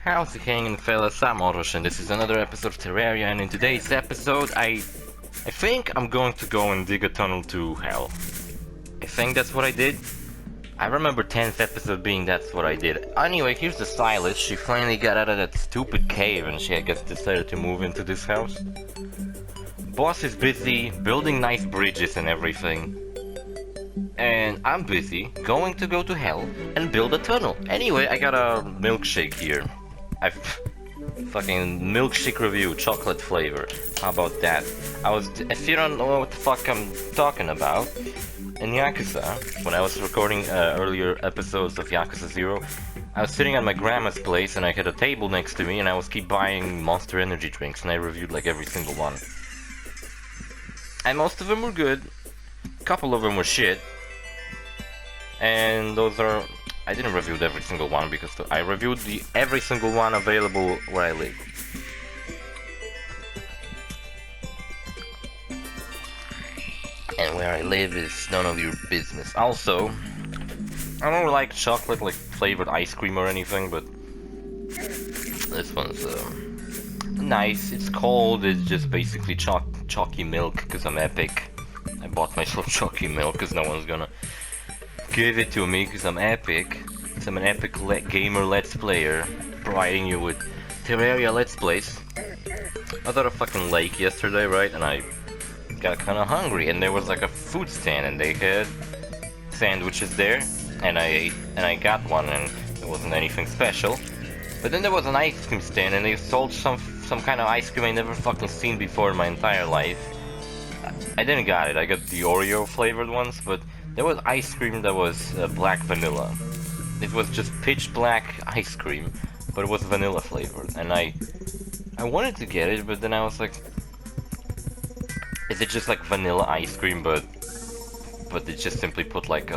How's it hanging, fellas? I'm OrosZ, and this is another episode of Terraria, and in today's episode, I think I'm going to go and dig a tunnel to hell. I think that's what I did. I remember 10th episode being that's what I did. Anyway, here's the stylist. She finally got out of that stupid cave, and she, I guess, decided to move into this house. Boss is busy building nice bridges and everything. And I'm busy going to hell and build a tunnel. Anyway, I got a milkshake here. I've fucking milkshake review, chocolate flavor. How about that? If you don't know what the fuck I'm talking about, in Yakuza, when I was recording earlier episodes of Yakuza 0, I was sitting at my grandma's place and I had a table next to me and I was keep buying Monster Energy drinks and I reviewed like every single one. And most of them were good, a couple of them were shit, and those are... I didn't review every single one because I reviewed every single one available where I live. And where I live is none of your business. Also, I don't like chocolate like flavored ice cream or anything, but this one's nice. It's cold. It's just basically chalky milk because I'm epic. I bought myself chalky milk because no one's gonna give it to me because I'm epic. Because I'm an epic gamer let's player, providing you with Terraria let's plays. I was at a fucking lake yesterday, right? And I got kind of hungry, and there was like a food stand, and they had sandwiches there, and I ate, and I got one, and it wasn't anything special. But then there was an ice cream stand, and they sold some kind of ice cream I never fucking seen before in my entire life. I didn't got it. I got the Oreo flavored ones, but there was ice cream that was black vanilla. It was just pitch black ice cream, but it was vanilla flavored, and I wanted to get it, but then I was like, is it just like vanilla ice cream, but they just simply put like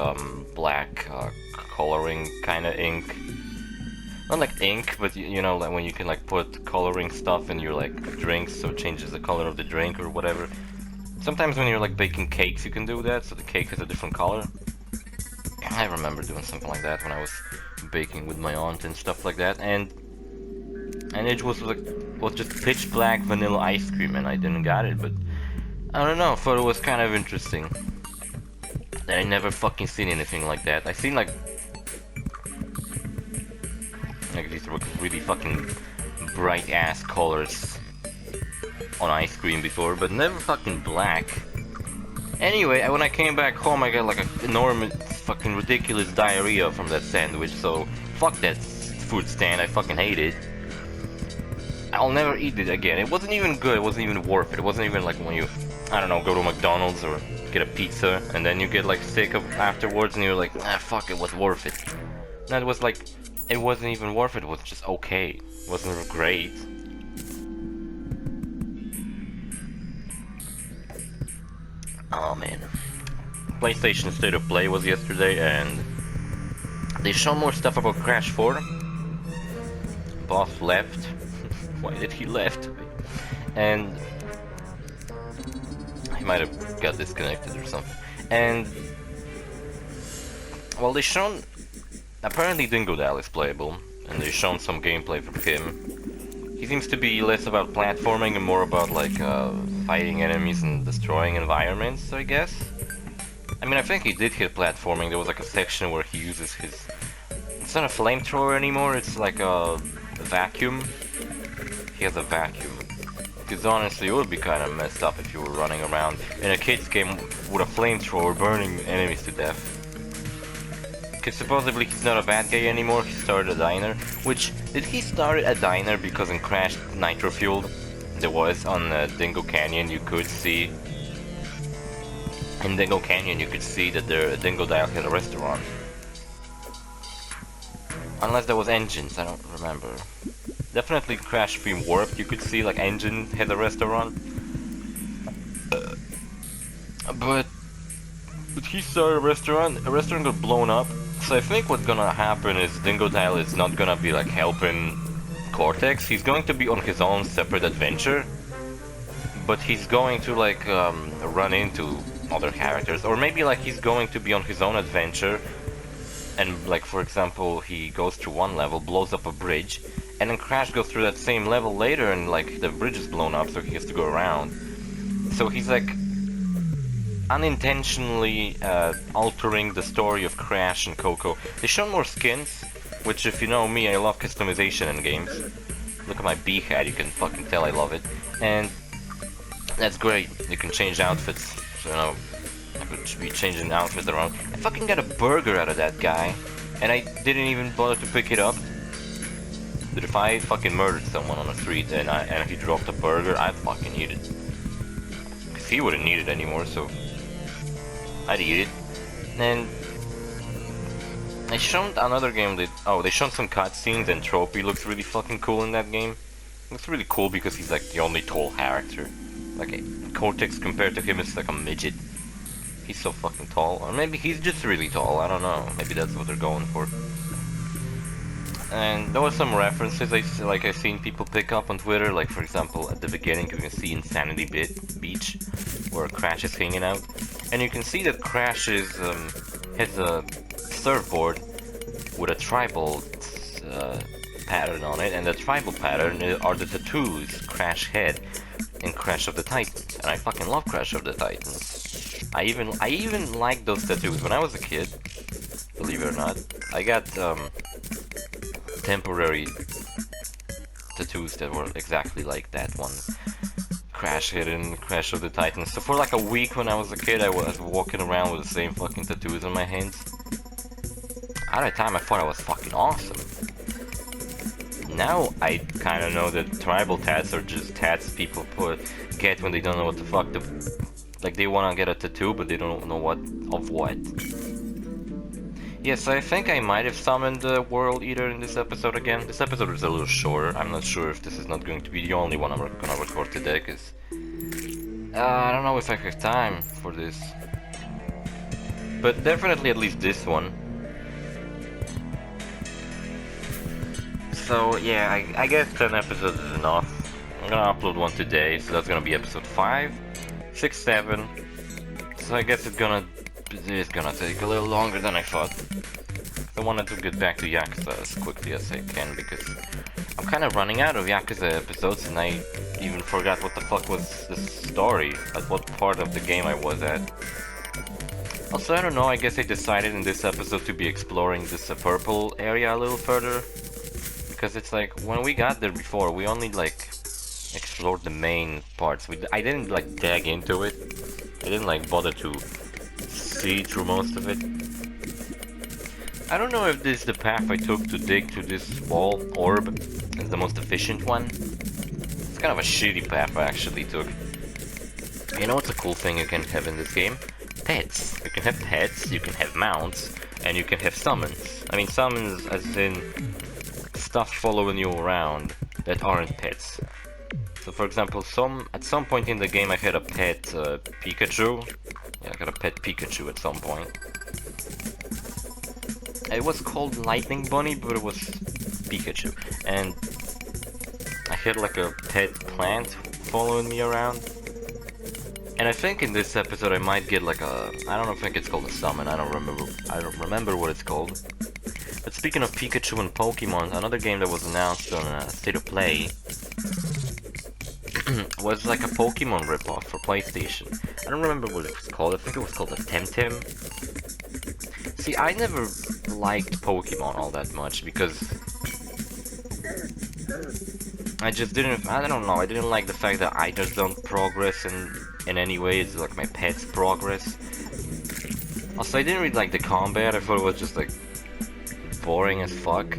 black coloring kind of ink? Not like ink, but you know, like when you can like put coloring stuff in your like drinks, so it changes the color of the drink or whatever. Sometimes when you're like baking cakes, you can do that, so the cake has a different color. I remember doing something like that when I was baking with my aunt and stuff like that, and it was just pitch black vanilla ice cream, and I didn't got it, but I don't know, I thought it was kind of interesting. I never fucking seen anything like that. I seen like these really fucking bright ass colors on ice cream before, but never fucking black. Anyway, when I came back home, I got like an enormous fucking ridiculous diarrhea from that sandwich, so fuck that food stand, I fucking hate it. I'll never eat it again. It wasn't even good, it wasn't even worth it. It wasn't even like when you, I don't know, go to McDonald's or get a pizza and then you get like sick of afterwards and you're like, ah fuck, it was worth it. No, it was like, it wasn't even worth it, it was just okay. It wasn't great. Oh man. PlayStation State of Play was yesterday and they showed more stuff about Crash 4. Boss left. Why did he left? And he might have got disconnected or something. And well, they shown apparently Dingodile is playable, and they shown some gameplay from him. He seems to be less about platforming and more about like fighting enemies and destroying environments, I guess. I mean, I think he did hit platforming. There was like a section where he uses his... It's not a flamethrower anymore, it's like a vacuum. He has a vacuum. Because honestly, it would be kind of messed up if you were running around in a kid's game with a flamethrower burning enemies to death. Because supposedly he's not a bad guy anymore, he started a diner. Which, did he start a diner because in Crash Nitro Fueled, there was on Dingo Canyon, you could see... In Dingo Canyon you could see that the Dingodile had a restaurant. Unless there was Engines, I don't remember. Definitely Crash 3 Warped, you could see like Engine had a restaurant. But he started a restaurant got blown up. So I think what's gonna happen is Dingodile is not gonna be like helping Cortex, he's going to be on his own separate adventure. But he's going to like run into other characters, or maybe like he's going to be on his own adventure and like for example he goes through one level, blows up a bridge, And then Crash goes through that same level later and like the bridge is blown up so he has to go around. So he's like unintentionally altering the story of Crash and Coco. They show more skins, which if you know me, I love customization in games. Look at my bee hat, you can fucking tell I love it. And that's great, you can change outfits. So, you know, I could be changing outfits around. I fucking got a burger out of that guy, and I didn't even bother to pick it up. But if I fucking murdered someone on the street and he dropped a burger, I'd fucking eat it. Cause he wouldn't need it anymore, so I'd eat it. And they showed another game that they showed some cutscenes and Trophy looks really fucking cool in that game. Looks really cool because he's like the only tall character. Like Cortex compared to him is like a midget. He's so fucking tall, or maybe he's just really tall. I don't know. Maybe that's what they're going for. And there were some references I seen people pick up on Twitter, like for example at the beginning you can see Insanity Beach, where Crash is hanging out, and you can see that Crash has a surfboard with a tribal pattern on it, and the tribal pattern are the tattoos Crash had in Crash of the Titans, and I fucking love Crash of the Titans. I even liked those tattoos when I was a kid, believe it or not. I got temporary tattoos that were exactly like that one Crash hit in Crash of the Titans. So for like a week when I was a kid, I was walking around with the same fucking tattoos on my hands. At the time I thought I was fucking awesome. Now I kinda know that tribal tats are just tats people get when they don't know what the fuck like they wanna get a tattoo but they don't know what. Yes, I think I might have summoned the World Eater in this episode again. This episode is a little shorter. I'm not sure if this is not going to be the only one I'm gonna record today, cause I don't know if I have time for this. But definitely at least this one. So yeah, I guess 10 episodes is enough. I'm gonna upload one today, so that's gonna be episode 5, 6, 7. So I guess it's gonna take a little longer than I thought. I wanted to get back to Yakuza as quickly as I can because I'm kind of running out of Yakuza episodes and I even forgot what the fuck was the story, at what part of the game I was at. Also, I don't know, I guess I decided in this episode to be exploring this purple area a little further. Because it's like, when we got there before, we only like explored the main parts. I didn't like dig into it. I didn't like bother to see through most of it. I don't know if this is the path I took to dig to this wall orb is the most efficient one. It's kind of a shitty path I actually took. You know what's a cool thing you can have in this game? Pets. You can have pets, you can have mounts, and you can have summons. I mean summons as in stuff following you around that aren't pets. So for example, at some point in the game I had a pet Pikachu. Yeah, I got a pet Pikachu at some point. It was called Lightning Bunny, but it was Pikachu. And I had like a pet plant following me around. And I think in this episode I might get like a... I don't think it's called a summon, I don't remember what it's called. But speaking of Pikachu and Pokemon, another game that was announced on State of Play was like a Pokemon ripoff for PlayStation. I don't remember what it was called, I think it was called a Temtem. See, I never liked Pokemon all that much because I just didn't, I don't know, I didn't like the fact that I just don't progress in any way, it's like my pets progress. Also, I didn't really like the combat, I thought it was just like boring as fuck.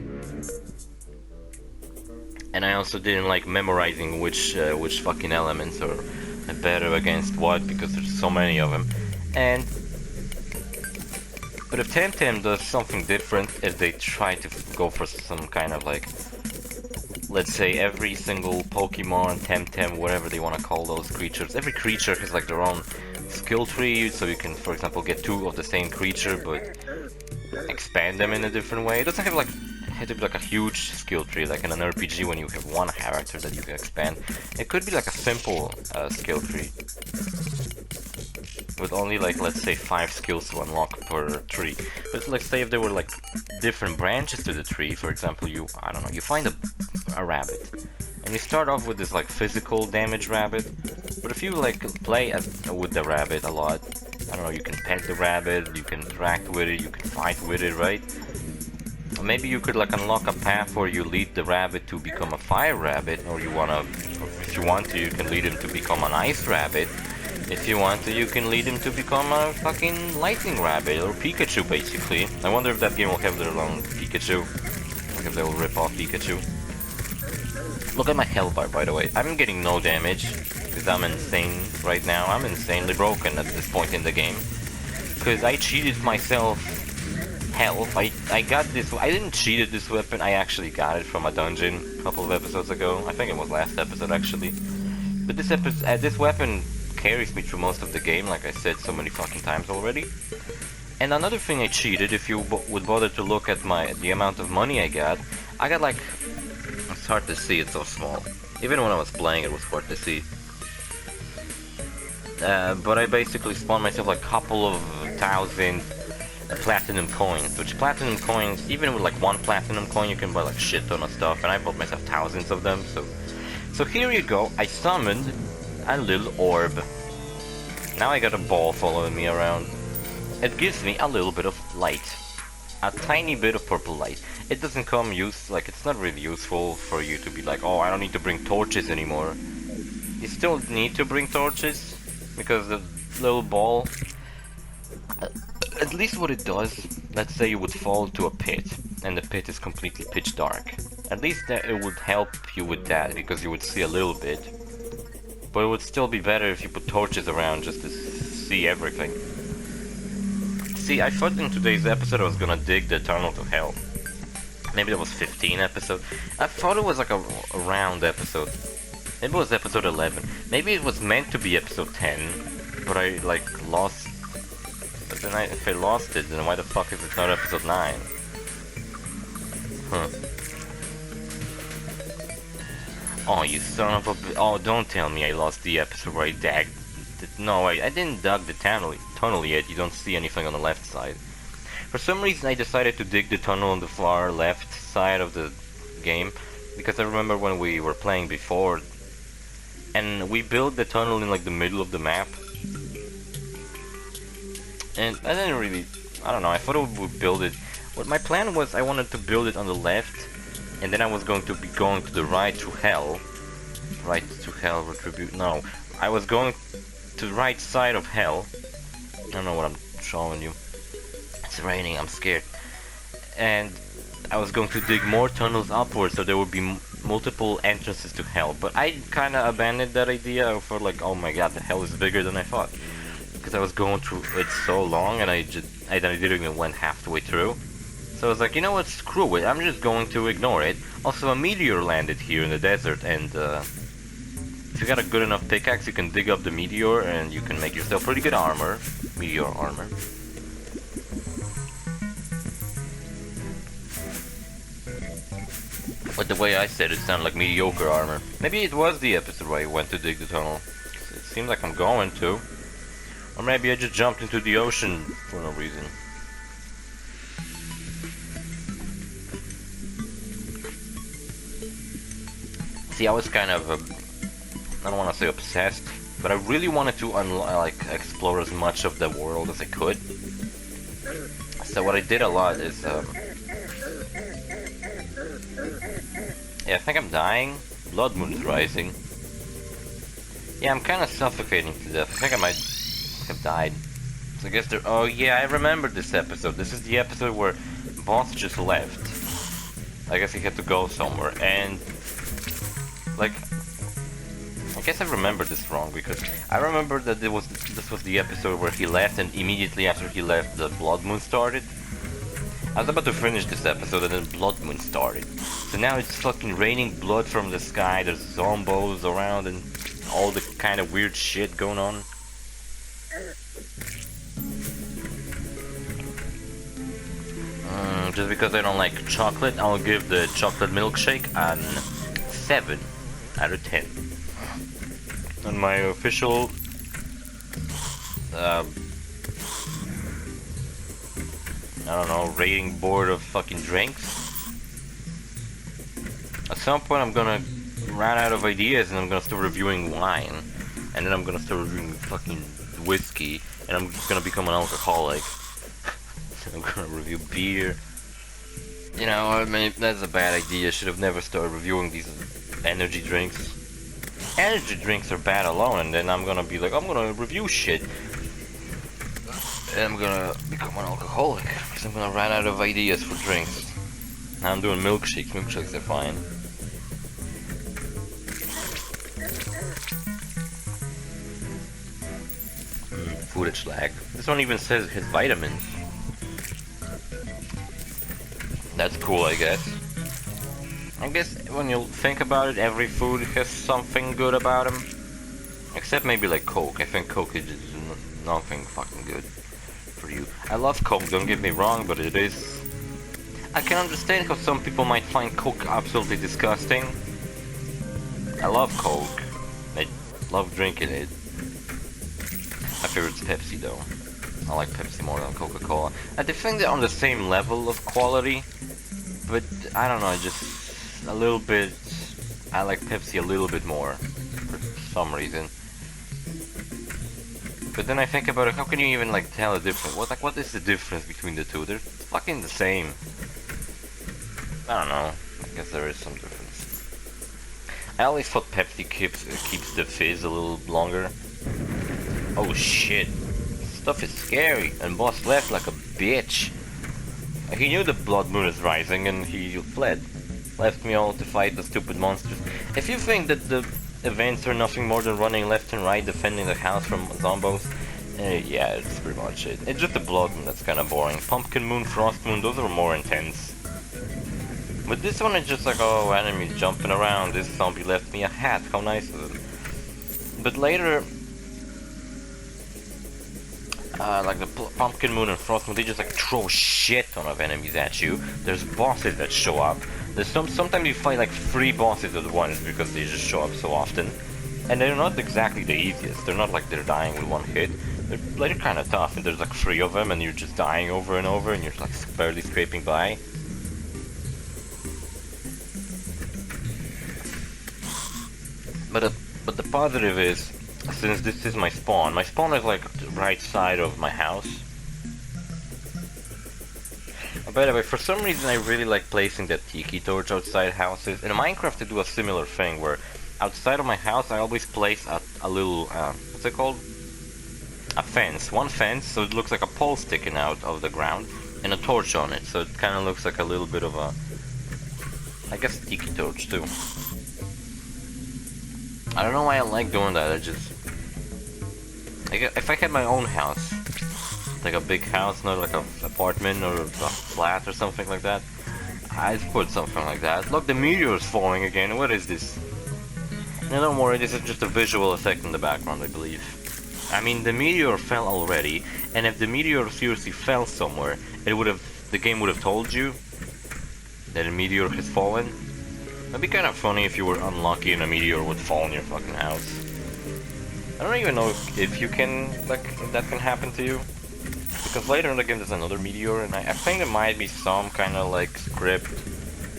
And I also didn't like memorizing which fucking elements are better against what, because there's so many of them. But if Temtem does something different, if they try to go for some kind of like, let's say every single Pokemon, Temtem, whatever they want to call those creatures, every creature has like their own skill tree, so you can, for example, get 2 of the same creature, but expand them in a different way. It doesn't have like, to be like a huge skill tree, like in an RPG when you have one character that you can expand. It could be like a simple skill tree. with only like, let's say 5 skills to unlock per tree. But let's say if there were like different branches to the tree, for example, I don't know, you find a rabbit. And you start off with this like physical damage rabbit, but if you like play with the rabbit a lot, I don't know, you can pet the rabbit, you can interact with it, you can fight with it, right? Maybe you could like unlock a path where you lead the rabbit to become a fire rabbit, or if you want to, you can lead him to become an ice rabbit. If you want to, you can lead him to become a fucking lightning rabbit, or Pikachu basically. I wonder if that game will have their own Pikachu. Like if they will rip off Pikachu. Look at my health bar, by the way. I'm getting no damage, because I'm insane right now. I'm insanely broken at this point in the game. Because I cheated myself health. I got this. I didn't cheat this weapon. I actually got it from a dungeon a couple of episodes ago. I think it was last episode actually. But this weapon carries me through most of the game, like I said so many fucking times already. And another thing I cheated, if you would bother to look at the amount of money I got like, it's hard to see, it's so small. Even when I was playing, it was hard to see. But I basically spawned myself like a couple of thousand platinum coins, which platinum coins, even with like one platinum coin, you can buy like shit ton of stuff, and I bought myself thousands of them, so here you go, I summoned a little orb. Now I got a ball following me around. It gives me a little bit of light. A tiny bit of purple light. It doesn't it's not really useful for you to be like, oh, I don't need to bring torches anymore. You still need to bring torches, because the little ball, at least what it does, let's say you would fall to a pit, and the pit is completely pitch dark. At least it would help you with that, because you would see a little bit. But it would still be better if you put torches around just to see everything. See, I thought in today's episode I was gonna dig the tunnel to hell. Maybe that was 15 episode. I thought it was like a round episode. Maybe it was episode 11. Maybe it was meant to be episode 10, but I like lost. But then if I lost it, then why the fuck is it not episode 9? Huh. Oh, you son of a oh, don't tell me I lost the episode where I dug. No, I didn't dug the tunnel yet. You don't see anything on the left side. For some reason I decided to dig the tunnel on the far left side of the game, because I remember when we were playing before, and we built the tunnel in like the middle of the map. And I didn't really, I don't know, I thought I would build it. What my plan was, I wanted to build it on the left, and then I was going to be going to the right to hell. Right to hell, retribute, no. I was going to the right side of hell. I don't know what I'm showing you. It's raining, I'm scared. And I was going to dig more tunnels upwards, so there would be multiple entrances to hell. But I kinda abandoned that idea. I felt like, oh my god, the hell is bigger than I thought. Because I was going through it so long, and I didn't even went halfway through. So I was like, you know what, screw it, I'm just going to ignore it. Also, a meteor landed here in the desert, and if you got a good enough pickaxe, you can dig up the meteor, and you can make yourself pretty good armor. Meteor armor. But the way I said it sounded like mediocre armor. Maybe it was the episode where I went to dig the tunnel. It seems like I'm going to. Or maybe I just jumped into the ocean for no reason. See, I was kind of, I don't want to say obsessed, but I really wanted to explore as much of the world as I could. So what I did a lot is, yeah, I think I'm dying. Blood moon's rising. Yeah, I'm kind of suffocating to death. I think I might have died. So I guess there. Oh yeah, I remember this episode. This is the episode where boss just left. I guess he had to go somewhere, and like, I guess I remember this wrong, because I remember that this was the episode where he left, and immediately after he left, the blood moon started. I was about to finish this episode, and then blood moon started. So now it's fucking raining blood from the sky. There's zombos around and all the kind of weird shit going on. Just because I don't like chocolate, I'll give the chocolate milkshake an 7 out of 10. On my official I don't know, rating board of fucking drinks. At some point I'm gonna run out of ideas and I'm gonna start reviewing wine. And then I'm gonna start reviewing fucking whiskey. And I'm gonna become an alcoholic. I'm gonna review beer. You know, I mean, that's a bad idea. I should have never started reviewing these energy drinks. Energy drinks are bad alone, and then I'm gonna be like, I'm gonna review shit. And I'm gonna become an alcoholic, because I'm gonna run out of ideas for drinks. Now I'm doing milkshakes. Milkshakes are fine. Footage lag. This one even says it has vitamins. That's cool, I guess. I guess when you think about it, every food has something good about them. Except maybe like Coke. I think Coke is just nothing fucking good for you. I love Coke, don't get me wrong, but it is... I can understand how some people might find Coke absolutely disgusting. I love Coke. I love drinking it. My favorite's Pepsi though. I like Pepsi more than Coca-Cola. I think they're on the same level of quality, but I don't know, just a little bit... I like Pepsi a little bit more, for some reason. But then I think about it, how can you even like tell a difference? What is the difference between the two? They're fucking the same. I don't know. I guess there is some difference. I always thought Pepsi keeps the fizz a little longer. Oh shit. Stuff is scary. And boss left like a bitch. He knew the blood moon is rising and he fled. Left me all to fight the stupid monsters. If you think that the events are nothing more than running left and right defending the house from zombos, yeah, it's pretty much it. It's just the blood moon that's kinda boring. Pumpkin moon, frost moon, those are more intense. But this one is just like, oh, enemies jumping around, this zombie left me a hat, how nice of him. But later, like the pumpkin moon and frost moon, they just like throw a shit ton of enemies at you. There's bosses that show up. There's sometimes you fight like 3 bosses at once because they just show up so often. And they're not exactly the easiest. They're not like they're dying with 1 hit. They're kind of tough, and there's like 3 of them and you're just dying over and over and you're like barely scraping by. But the positive is, since this is my spawn is like the right side of my house. By the way, for some reason I really like placing that tiki torch outside houses. In Minecraft I do a similar thing where outside of my house I always place a little, what's it called? A fence. One fence, so it looks like a pole sticking out of the ground, and a torch on it, so it kind of looks like a little bit of a, I guess, tiki torch too. I don't know why I like doing that, if I had my own house, like a big house, not like an apartment or a flat or something like that, I'd put something like that. Look, the meteor is falling again. What is this? No, don't worry, this is just a visual effect in the background, I believe. I mean, the meteor fell already, and if the meteor seriously fell somewhere, the game would have told you that a meteor has fallen. That'd be kind of funny if you were unlucky and a meteor would fall in your fucking house. I don't even know if you can, like, if that can happen to you. Because later in the game there's another meteor, and I think there might be some kind of, like, script.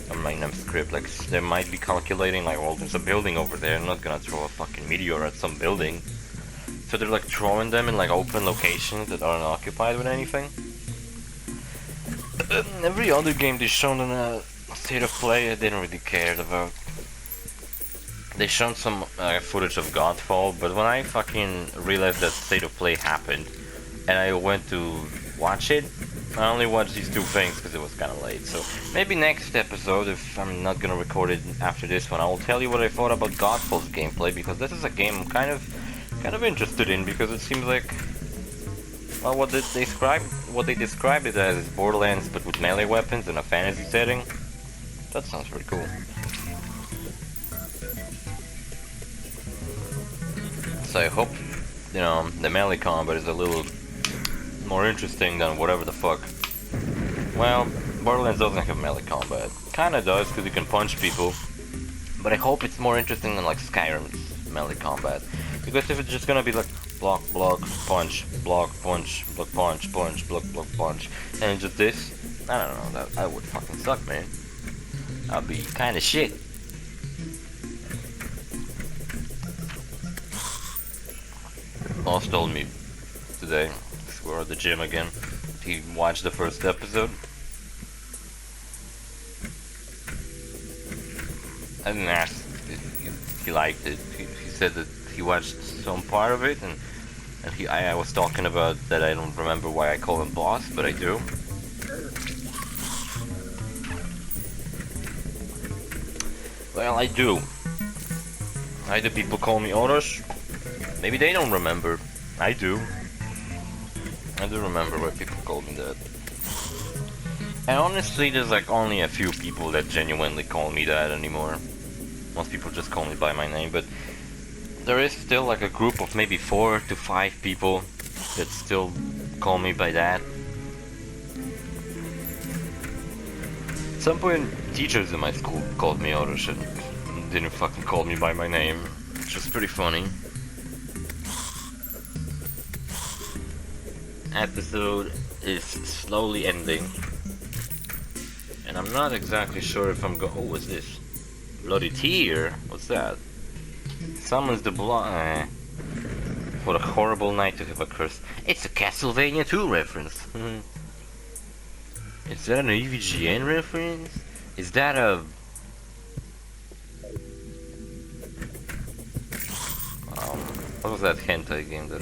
I mean, not script, like, they might be calculating, like, well, there's a building over there, I'm not gonna throw a fucking meteor at some building. So they're, like, throwing them in, like, open locations that aren't occupied with anything. Every other game they've shown in a state of play I didn't really care about. They showed some footage of Godfall, but when I fucking realized that state of play happened, and I went to watch it, I only watched these 2 things because it was kind of late. So maybe next episode, if I'm not gonna record it after this one, I will tell you what I thought about Godfall's gameplay, because this is a game I'm kind of interested in, because it seems like, well, what they described it as is Borderlands, but with melee weapons in a fantasy setting. That sounds pretty cool. So I hope, you know, the melee combat is a little more interesting than whatever the fuck. Well, Borderlands doesn't have melee combat. Kinda does, because you can punch people. But I hope it's more interesting than like Skyrim's melee combat. Because if it's just gonna be like block, block, punch, block, punch, block, punch, punch, block, block, punch, and just this. I don't know, that would fucking suck, man. That'd be kind of shit. Boss told me today, we're at the gym again, he watched the first episode. I didn't ask if he liked it. He said that he watched some part of it, and I was talking about that I don't remember why I call him boss, but I do. Well, I do. Why do people call me OrosZ? Maybe they don't remember. I do. I do remember why people called me that. And honestly, there's like only a few people that genuinely call me that anymore. Most people just call me by my name, but there is still like a group of maybe 4 to 5 people that still call me by that. At some point, teachers in my school called me OrosZ and didn't fucking call me by my name, which was pretty funny. Episode is slowly ending, and I'm not exactly sure if I'm going. Oh, what's this? Bloody tear? What's that? Summons the blood. What a horrible night to have a curse. It's a Castlevania 2 reference. Is that an EVGN reference? Is that a... what was that hentai game that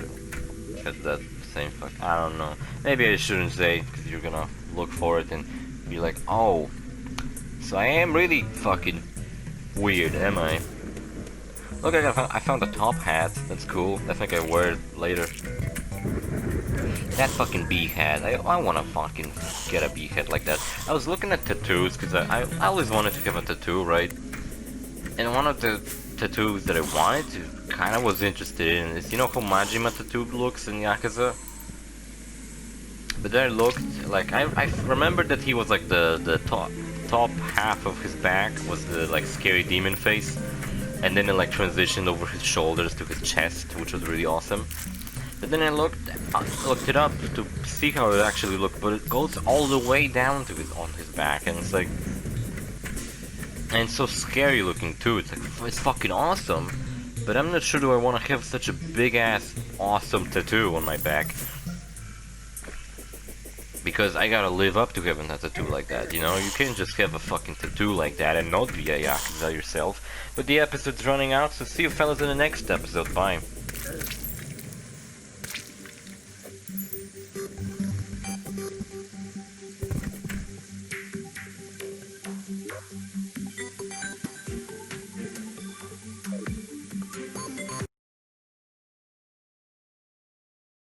had that same fuck? I don't know. Maybe I shouldn't say, because you're gonna look for it and be like, oh, so I am really fucking weird, am I? Look, I found a top hat. That's cool. I think I wear it later. That fucking bee hat. I wanna fucking get a bee hat like that. I was looking at tattoos, because I always wanted to have a tattoo, right? And one of the tattoos that I wanted to, kind of was interested in is, you know how Majima tattoo looks in Yakuza? But there looked like, I remembered that he was like the top half of his back was the like scary demon face, and then it like transitioned over his shoulders to his chest, which was really awesome. But then I looked it up to see how it actually looked, but it goes all the way down to on his back, and it's like, and it's so scary looking too. It's like, it's fucking awesome, but I'm not sure do I want to have such a big ass awesome tattoo on my back, because I gotta live up to having a tattoo like that, you know? You can't just have a fucking tattoo like that and not be a Yakuza yourself. But the episode's running out, so see you fellas in the next episode. Bye.